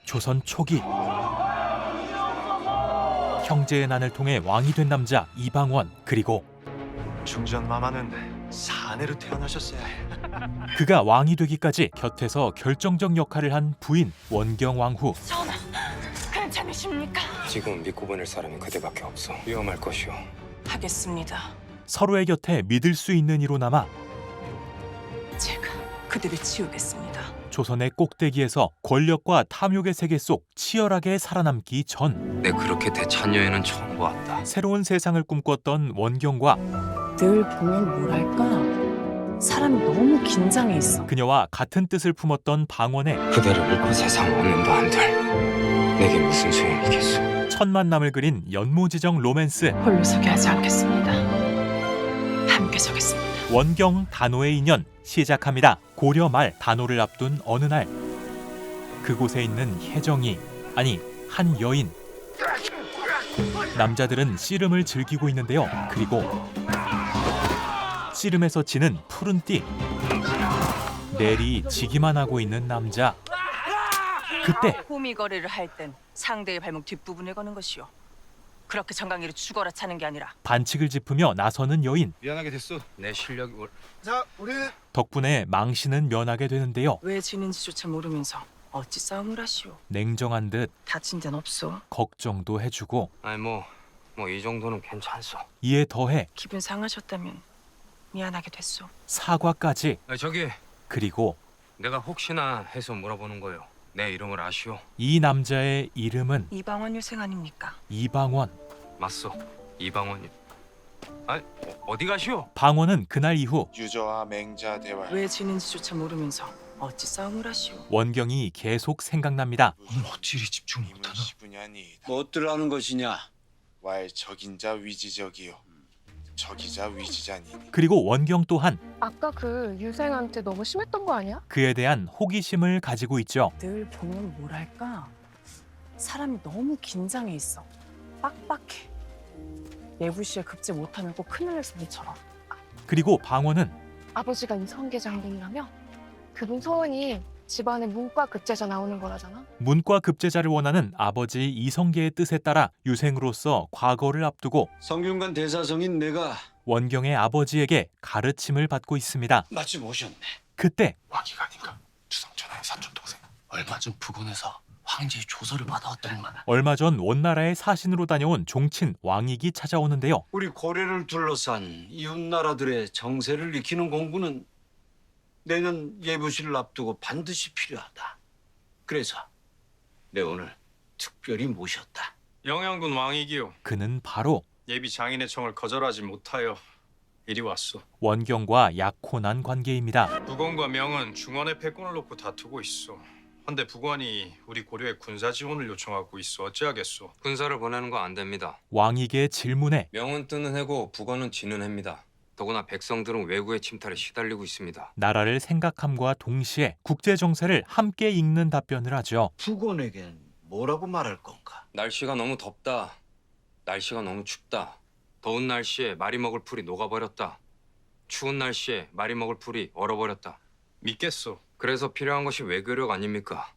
조선 초기 형제의 난을 통해 왕이 된 남자 이방원, 그리고 중전마마는 사내로 태어나셨어야 해. 그가 왕이 되기까지 곁에서 결정적 역할을 한 부인 원경왕후. 전하, 괜찮으십니까? 지금 믿고 보낼 사람이 그대밖에 없어. 위험할 것이오. 하겠습니다. 서로의 곁에 믿을 수 있는 이로 남아 제가 그들을 치우겠습니다. 조선의 꼭대기에서 권력과 탐욕의 세계 속 치열하게 살아남기 전 내 그렇게 대찬 여인은 처음 보았다. 새로운 세상을 꿈꿨던 원경과 늘 보면 뭐랄까 사람이 너무 긴장해 있어. 그녀와 같은 뜻을 품었던 방원의 그대를 잃고 세상 원년도 안 될. 내게 무슨 소용이겠소. 첫 만남을 그린 연모지정 로맨스. 홀로 서게 하지 않겠습니다. 함께 서겠습니다. 원경 단호의 인연 시작합니다. 고려 말 단호를 앞둔 어느 날 그곳에 있는 혜정이, 아니 한 여인. 남자들은 씨름을 즐기고 있는데요. 그리고 씨름에서 지는 푸른 띠 내리 지기만 하고 있는 남자. 그때 호미거리를 할 땐 상대의 발목 뒷부분을 거는 것이요. 그렇게 정강이로 죽어라 차는 게 아니라. 반칙을 짚으며 나서는 여인. 미안하게 됐어. 내 실력이 자, 우리는 덕분에 망신은 면하게 되는데요. 왜 지는지조차 모르면서 어찌 싸움을 하시오. 냉정한 듯 다친 데는 없어. 걱정도 해주고 아니 뭐 이 정도는 괜찮소. 이에 더해 기분 상하셨다면 미안하게 됐소. 사과까지. 저기 그리고 내가 혹시나 해서 물어보는 거요. 내 이름을 아시오? 이 남자의 이름은 이방원 유생 아닙니까? 이방원. 맞소. 이방원이. 어디 가시오? 방원은 그날 이후 유저와 맹자 대화. 왜 지는지조차 모르면서 어찌 싸움을 하시오. 원경이 계속 생각납니다. 어찌 이리 집중 못하나? 시분야니 뭐 어떠라는 것이냐? 와의 적인자 위지적이요 적이자 위지자니 그리고 원경 또한 아까 그 유생한테 너무 심했던 거 아니야? 그에 대한 호기심을 가지고 있죠. 늘 보면 뭐랄까 사람이 너무 긴장해 있어. 빡빡해. 예부시에 급제 못하면 꼭 큰일 날 소리처럼. 그리고 방원은 아버지가 이성계 장군이라며? 그분 소원이 집안에 문과 급제자 나오는 거라잖아. 문과 급제자를 원하는 아버지 이성계의 뜻에 따라 유생으로서 과거를 앞두고 성균관 대사성인 내가 원경의 아버지에게 가르침을 받고 있습니다. 마침 오셨네. 그때 와기관인가 주상천하의 사촌 동생 얼마 전 부근에서 황제의 조서를 받아왔더니만 얼마 전 원나라의 사신으로 다녀온 종친 왕익이 찾아오는데요. 우리 고려를 둘러싼 이웃 나라들의 정세를 익히는 공부는 내년 예부시를 앞두고 반드시 필요하다. 그래서 내 오늘 특별히 모셨다. 영양군 왕이기요. 그는 바로 예비 장인의 청을 거절하지 못하여 이리 왔소. 원경과 약혼한 관계입니다. 북원과 명은 중원의 패권을 놓고 다투고 있어. 헌데 북원이 우리 고려에 군사 지원을 요청하고 있어 어찌하겠소? 군사를 보내는 거 안 됩니다. 왕익의 질문에 명은 뜨는 해고 북원은 지는 해입니다. 더구나 백성들은 외구의 침탈에 시달리고 있습니다. 나라를 생각함과 동시에 국제 정세를 함께 읽는 답변을 하죠. 북원에겐 뭐라고 말할 건가? 날씨가 너무 덥다. 날씨가 너무 춥다. 더운 날씨에 말이 먹을 풀이 녹아버렸다. 추운 날씨에 말이 먹을 풀이 얼어버렸다. 믿겠소. 그래서 필요한 것이 외교력 아닙니까?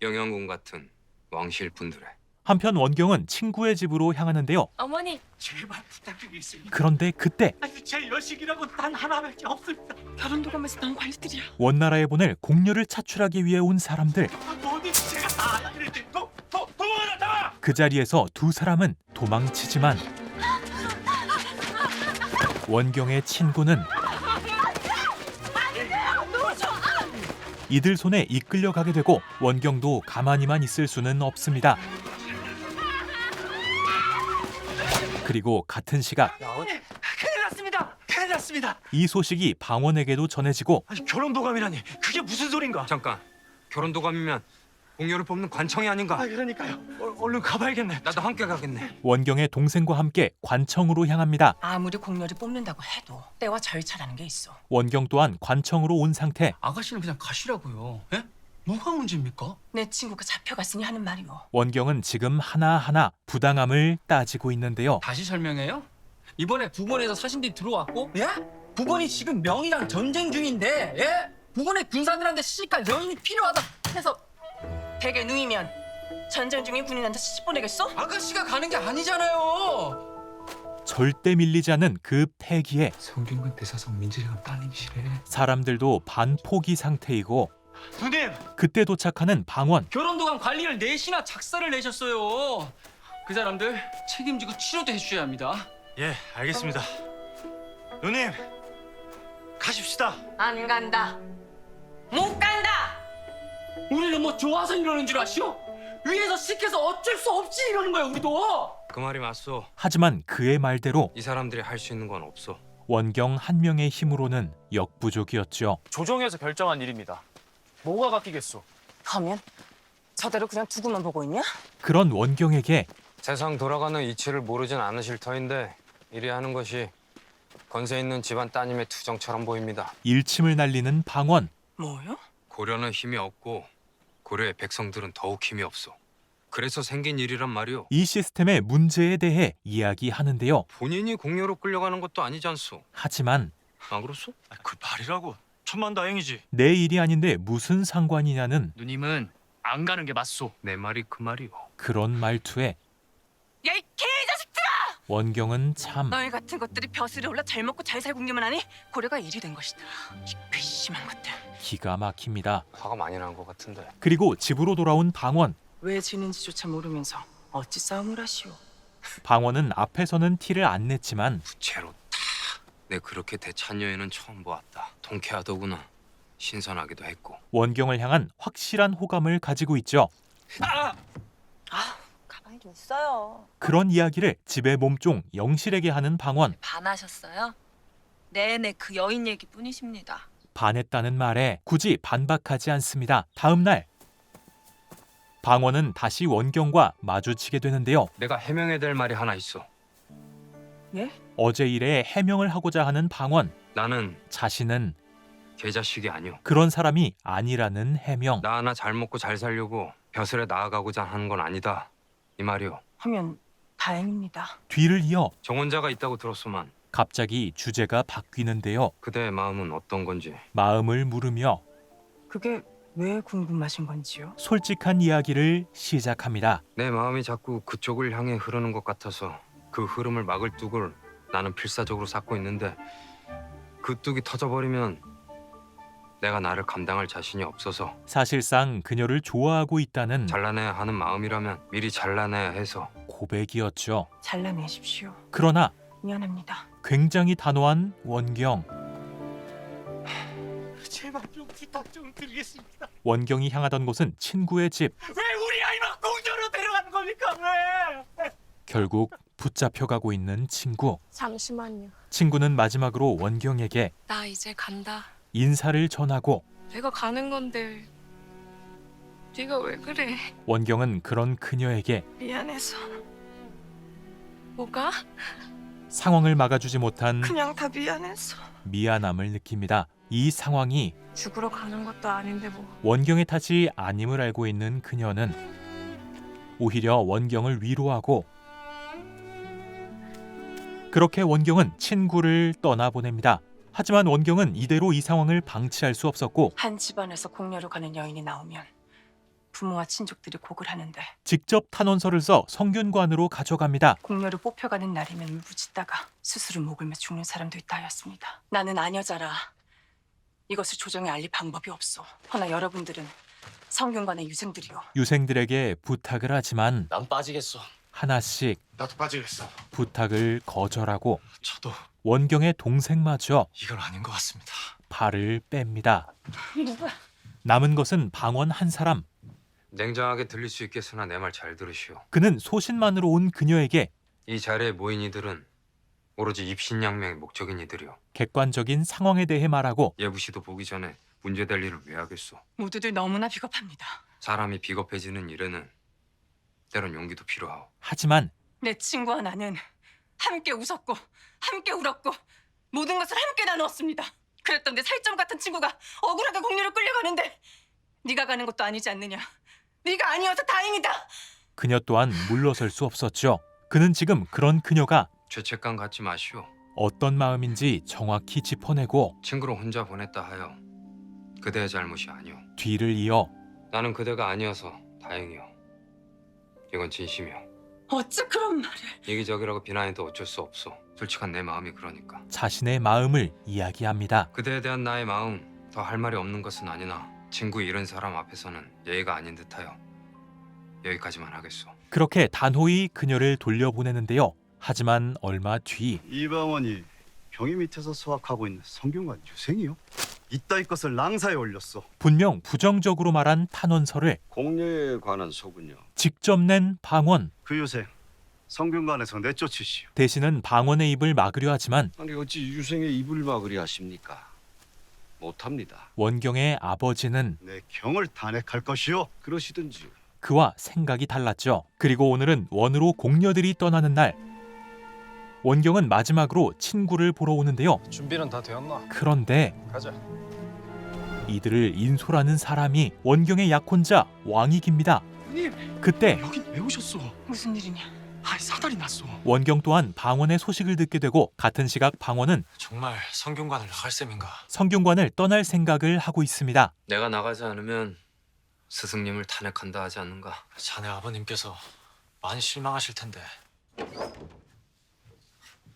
영양군 같은 왕실분들의. 한편 원경은 친구의 집으로 향하는데요. 어머니, 제발 부탁드리겠습니다. 그런데 그때 아니 제 여식이라고 단 하나밖에 없습니다. 결혼도감에서 나온 관리들이야. 원나라에 보낼 공료를 차출하기 위해 온 사람들. 뭐든지 제가 다 알아드릴 테니 도망가라 다! 그 자리에서 두 사람은 도망치지만 원경의 친구는 이들 손에 이끌려가게 되고 원경도 가만히만 있을 수는 없습니다. 그리고 같은 시각 큰일 났습니다. 큰일 났습니다. 이 소식이 방원에게도 전해지고 아니 결혼도감이라니 그게 무슨 소린가? 잠깐. 결혼도감이면 공료를 뽑는 관청이 아닌가? 그러니까요. 얼른 가봐야겠네. 나도 함께 가겠네. 원경의 동생과 함께 관청으로 향합니다. 아무리 공렬을 뽑는다고 해도 때와 절차라는 게 있어. 원경 또한 관청으로 온 상태. 아가씨는 그냥 가시라고요. 예? 뭐가 문제입니까? 내 친구가 잡혀갔으니 하는 말이오. 원경은 지금 하나하나 부당함을 따지고 있는데요. 다시 설명해요? 이번에 북원에서 사신들이 들어왔고, 예? 북원이 지금 명이랑 전쟁 중인데, 예? 북원의 군사들한테 시집갈 여인이 필요하다 해서 댁에 누이면 전쟁 중인 군인한테 시집 보내겠어? 아가씨가 가는 게 아니잖아요. 절대 밀리지 않는 그 패기에 성균관 대사성 민지령 따님이시래. 사람들도 반포기 상태이고 누님. 그때 도착하는 방원. 결혼도감 관리를 넷이나 작사를 내셨어요. 그 사람들 책임지고 치료도 해주셔야 합니다. 예, 알겠습니다. 누님, 가십시다. 안 간다. 못 간다. 우리는 뭐 좋아서 이러는 줄 아시오? 위에서 시켜서 어쩔 수 없이 이러는 거야 우리도. 그 말이 맞소. 하지만 그의 말대로 이 사람들이 할 수 있는 건 없어. 원경 한 명의 힘으로는 역부족이었죠. 조정에서 결정한 일입니다. 뭐가 바뀌겠소? 하면 저대로 그냥 두고만 보고 있냐? 그런 원경에게 세상 돌아가는 이치를 모르진 않으실 터인데 이리 하는 것이 건세 있는 집안 따님의 투정처럼 보입니다. 일침을 날리는 방원. 뭐요? 고려는 힘이 없고 고려의 백성들은 더욱 힘이 없어. 그래서 생긴 일이란 말이오. 이 시스템의 문제에 대해 이야기하는데요. 본인이 공료로 끌려가는 것도 아니지 않소. 하지만 안 그렇소? 그 말이라고. 천만다행이지. 내 일이 아닌데 무슨 상관이냐는 누님은 안 가는 게 맞소. 내 말이 그 말이오. 그런 말투에 야, 이 개자식들아! 원경은 참 너희 같은 것들이 벼슬에 올라 잘 먹고 잘 살고기만 하니 고려가 일이 된 것이다. 이 괘씸한 것들. 기가 막힙니다. 화가 많이 난 것 같은데. 그리고 집으로 돌아온 방원. 왜 지는지조차 모르면서 어찌 싸움을 하시오? 방원은 앞에서는 티를 안 냈지만 부채로 탁. 내 그렇게 대찬 여인은 처음 보았다. 통쾌하더구나. 신선하기도 했고. 원경을 향한 확실한 호감을 가지고 있죠. 가만히 좀 있어요. 그런 이야기를 집의 몸종 영실에게 하는 방원. 반하셨어요? 네네, 그 여인 얘기뿐이십니다. 반했다는 말에 굳이 반박하지 않습니다. 다음 날 방원은 다시 원경과 마주치게 되는데요. 내가 해명해야 될 말이 하나 있어. 예? 어제 일에 해명을 하고자 하는 방원. 나는 자신은 개자식이 아니오. 그런 사람이 아니라는 해명. 나 하나 잘 먹고 잘 살려고 벼슬에 나아가고자 하는 건 아니다. 이 말이오. 하면 다행입니다. 뒤를 이어 정혼자가 있다고 들었소만. 갑자기 주제가 바뀌는데요. 그대의 마음은 어떤 건지. 마음을 물으며 그게 왜 궁금하신 건지요? 솔직한 이야기를 시작합니다. 내 마음이 자꾸 그쪽을 향해 흐르는 것 같아서 그 흐름을 막을 뚝을 나는 필사적으로 쌓고 있는데 그 뚝이 터져버리면 내가 나를 감당할 자신이 없어서 사실상 그녀를 좋아하고 있다는 잘라내야 하는 마음이라면 미리 잘라내야 해서. 고백이었죠. 잘라내십시오. 그러나 미안합니다. 굉장히 단호한 원경. 제발 좀 부탁 좀 드리겠습니다. 원경이 향하던 곳은 친구의 집. 왜 우리 아이만 공주로 데려가는 겁니까? 왜? 결국 붙잡혀가고 있는 친구. 잠시만요. 친구는 마지막으로 원경에게 나 이제 간다. 인사를 전하고 내가 가는 건데 네가 왜 그래? 원경은 그런 그녀에게 미안해서. 뭐가? 상황을 막아주지 못한 그냥 다 미안해서. 미안함을 느낍니다. 이 상황이 죽으러 가는 것도 아닌데 뭐. 원경의 탓이 아님을 알고 있는 그녀는 오히려 원경을 위로하고 그렇게 원경은 친구를 떠나보냅니다. 하지만 원경은 이대로 이 상황을 방치할 수 없었고 한 집안에서 공녀로 가는 여인이 나오면 부모와 친족들이 곡을 하는데 직접 탄원서를 써 성균관으로 가져갑니다. 공녀로 뽑혀가는 날이면 울부짖다가 스스로 목을 매 죽는 사람도 있다 하였습니다. 나는 아녀자라 이것을 조정에 알릴 방법이 없소. 허나 여러분들은 성균관의 유생들이오. 유생들에게 부탁을 하지만 난 빠지겠어. 하나씩 나도 빠지겠어. 부탁을 거절하고 저도 원경의 동생마저 이건 아닌 것 같습니다. 발을 뺍니다. 남은 것은 방원 한 사람. 냉정하게 들릴 수 있겠으나 내 말 잘 들으시오. 그는 소신만으로 온 그녀에게 이 자리에 모인 이들은 오로지 입신양명의 목적인 이들이오. 객관적인 상황에 대해 말하고 예부씨도 보기 전에 문제될 일을 왜 하겠소. 모두들 너무나 비겁합니다. 사람이 비겁해지는 일에는 때론 용기도 필요하오. 하지만 내 친구와 나는 함께 웃었고 함께 울었고 모든 것을 함께 나누었습니다. 그랬던 내 살점 같은 친구가 억울하게 공유로 끌려가는데 네가 가는 것도 아니지 않느냐. 네가 아니어서 다행이다. 그녀 또한 물러설 수 없었죠. 그는 지금 그런 그녀가 죄책감 갖지 마시오. 어떤 마음인지 정확히 짚어내고 친구를 혼자 보냈다 하여 그대의 잘못이 아니오. 뒤를 이어 나는 그대가 아니어서 다행이요. 이건 진심이요. 어찌 그런 말을? 이기적이라고 비난해도 어쩔 수 없어. 솔직한 내 마음이 그러니까. 자신의 마음을 이야기합니다. 그대에 대한 나의 마음 더 할 말이 없는 것은 아니나 친구 잃은 사람 앞에서는 예의가 아닌 듯하여 여기까지만 하겠소. 그렇게 단호히 그녀를 돌려보내는데요. 하지만 얼마 뒤 이방원이 병이 밑에서 수확하고 있는 성균관 유생이요? 이따위 것을 랑사에 올렸어. 분명 부정적으로 말한 탄원서를 공녀에 관한 소군요. 직접 낸 방원. 그 유생 성균관에서 내쫓으시오. 대신은 방원의 입을 막으려 하지만 아니 어찌 유생의 입을 막으리 하십니까? 못합니다. 원경의 아버지는 내 경을 탄핵할 것이오. 그러시든지요. 그와 생각이 달랐죠. 그리고 오늘은 원으로 공녀들이 떠나는 날. 원경은 마지막으로 친구를 보러 오는데요. 준비는 다 되었나? 그런데 가자. 이들을 인솔하는 사람이 원경의 약혼자 왕익입니다. 님, 그때 여긴 왜 오셨소? 무슨 일이냐? 아, 사달이 났소. 원경 또한 방원의 소식을 듣게 되고 같은 시각 방원은 정말 성균관을 나갈 셈인가? 성균관을 떠날 생각을 하고 있습니다. 내가 나가지 않으면 스승님을 탄핵한다 하지 않는가? 자네 아버님께서 많이 실망하실 텐데.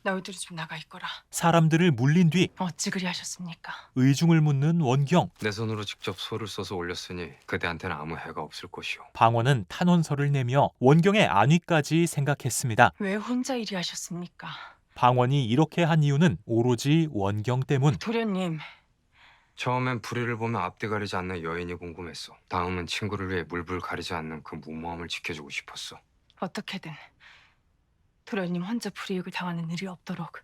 너희들이 좀 나가 있거라. 사람들을 물린 뒤 어찌 그리 하셨습니까? 의중을 묻는 원경. 내 손으로 직접 소를 써서 올렸으니 그대한테는 아무 해가 없을 것이오. 방원은 탄원서를 내며 원경의 안위까지 생각했습니다. 왜 혼자 이리 하셨습니까? 방원이 이렇게 한 이유는 오로지 원경 때문. 도련님, 처음엔 불의를 보면 앞뒤 가리지 않는 여인이 궁금했어. 다음은 친구를 위해 물불 가리지 않는 그 무모함을 지켜주고 싶었어. 어떻게든 도련님 혼자 불이익을 당하는 일이 없도록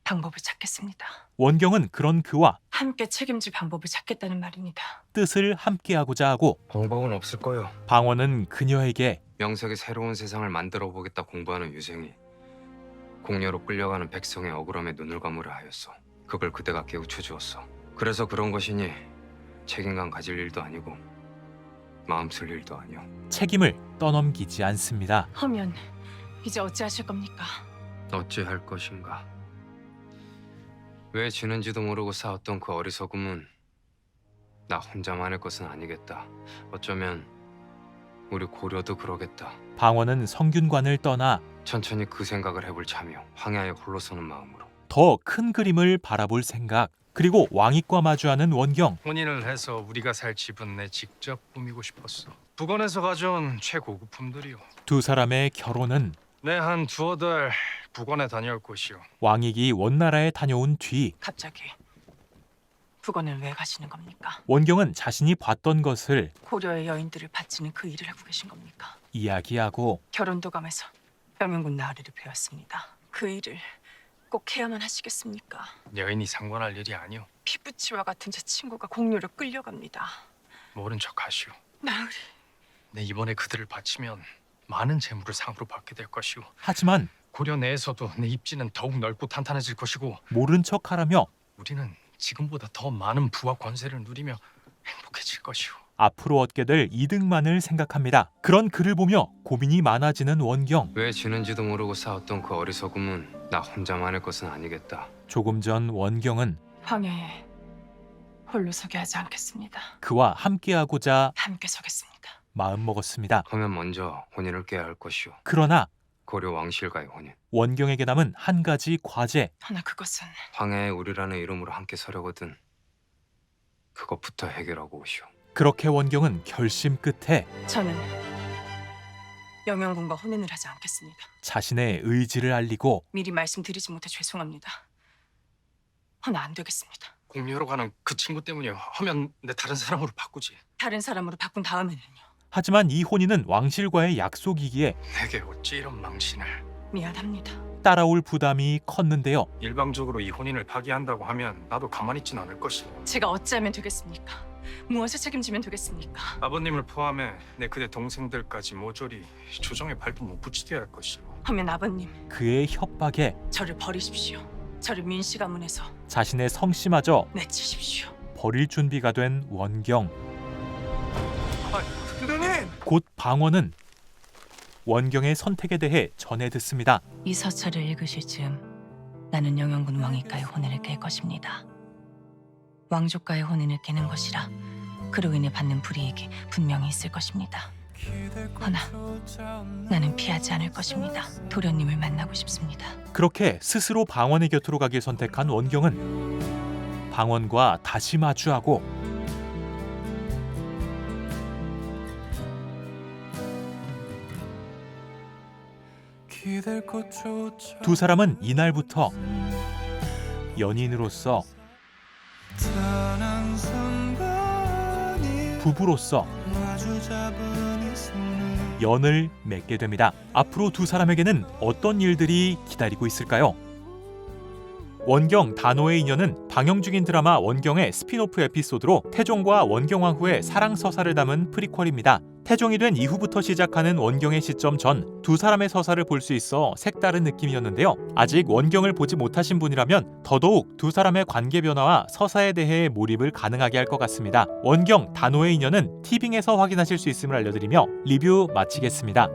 방법을 찾겠습니다. 원경은 그런 그와 함께 책임질 방법을 찾겠다는 말입니다. 뜻을 함께하고자 하고 방법은 없을 거요. 방원은 그녀에게 명색의 새로운 세상을 만들어 보겠다 공부하는 유생이 공녀로 끌려가는 백성의 억울함에 눈을 감으려 하였어. 그걸 그대가 깨우쳐 주었어. 그래서 그런 것이니 책임감 가질 일도 아니고 마음 쓸 일도 아니오. 책임을 떠넘기지 않습니다. 하면 이제 어찌하실 겁니까? 어찌할 것인가. 왜 지는지도 모르고 싸웠던 그 어리석음은 나 혼자만의 것은 아니겠다. 어쩌면 우리 고려도 그러겠다. 방원은 성균관을 떠나 천천히 그 생각을 해볼 참이오. 황야에 홀로 서는 마음으로. 더 큰 그림을 바라볼 생각. 그리고 왕익과 마주하는 원경. 혼인을 해서 우리가 살 집은 내 직접 꾸미고 싶었어. 북원에서 가져온 최고급품들이요. 두 사람의 결혼은 내 한 두어 달 북원에 다녀올 것이오. 왕익이 원나라에 다녀온 뒤 갑자기 북원을 왜 가시는 겁니까? 원경은 자신이 봤던 것을 고려의 여인들을 바치는 그 일을 하고 계신 겁니까? 이야기하고 결혼도감에서 병명군 나으리를 배웠습니다. 그 일을 꼭 해야만 하시겠습니까? 여인이 상관할 일이 아니오. 피부치와 같은 제 친구가 공유로 끌려갑니다. 모른 척하시오. 나으리, 내 이번에 그들을 바치면 많은 재물을 상으로 받게 될 것이오. 하지만 고려 내에서도 내 입지는 더욱 넓고 탄탄해질 것이고 모른 척하라며 우리는 지금보다 더 많은 부와 권세를 누리며 행복해질 것이오. 앞으로 얻게 될 이득만을 생각합니다. 그런 그를 보며 고민이 많아지는 원경. 왜 지는지도 모르고 싸웠던 그 어리석음은 나 혼자만의 것은 아니겠다. 조금 전 원경은 황야에 홀로 서게 하지 않겠습니다. 그와 함께하고자 함께 서겠습니다. 마음먹었습니다. 하면 먼저 혼인을 깨야 할 것이오. 그러나 고려 왕실과의 혼인. 원경에게 남은 한 가지 과제. 하나 그것은 황야의 우리라는 이름으로 함께 서려거든. 그것부터 해결하고 오시오. 그렇게 원경은 결심 끝에 저는 영영군과 혼인을 하지 않겠습니다. 자신의 의지를 알리고 미리 말씀드리지 못해 죄송합니다. 하나 안 되겠습니다. 공유로 가는 그 친구 때문이요. 하면 내 다른 사람으로 바꾸지. 다른 사람으로 바꾼 다음에는요. 하지만 이 혼인은 왕실과의 약속이기에 내게 어찌 이런 망신을. 미안합니다. 따라올 부담이 컸는데요. 일방적으로 이 혼인을 파기한다고 하면 나도 가만히 있진 않을 것이오. 제가 어찌하면 되겠습니까? 무엇을 책임지면 되겠습니까? 아버님을 포함해 내 그대 동생들까지 모조리 조정에 발도 못 붙이게 할 것이오. 하면 아버님, 그의 협박에 저를 버리십시오. 저를 민씨 가문에서 자신의 성씨마저 내치십시오. 버릴 준비가 된 원경. 도련님! 곧 방원은 원경의 선택에 대해 전해 듣습니다. 이 서찰을 읽으실 즈음 나는 영영군 왕익과의 혼인을 깰 것입니다. 왕족과의 혼인을 깨는 것이라 그로 인해 받는 불이익이 분명히 있을 것입니다. 허나 나는 피하지 않을 것입니다. 도련님을 만나고 싶습니다. 그렇게 스스로 방원의 곁으로 가길 선택한 원경은 방원과 다시 마주하고 두 사람은 이날부터 연인으로서 부부로서 연을 맺게 됩니다. 앞으로 두 사람에게는 어떤 일들이 기다리고 있을까요? 원경 단호의 인연은 방영 중인 드라마 원경의 스핀오프 에피소드로 태종과 원경왕후의 사랑 서사를 담은 프리퀄입니다. 태종이 된 이후부터 시작하는 원경의 시점 전 두 사람의 서사를 볼 수 있어 색다른 느낌이었는데요. 아직 원경을 보지 못하신 분이라면 더더욱 두 사람의 관계 변화와 서사에 대해 몰입을 가능하게 할 것 같습니다. 원경 단호의 인연은 티빙에서 확인하실 수 있음을 알려드리며 리뷰 마치겠습니다.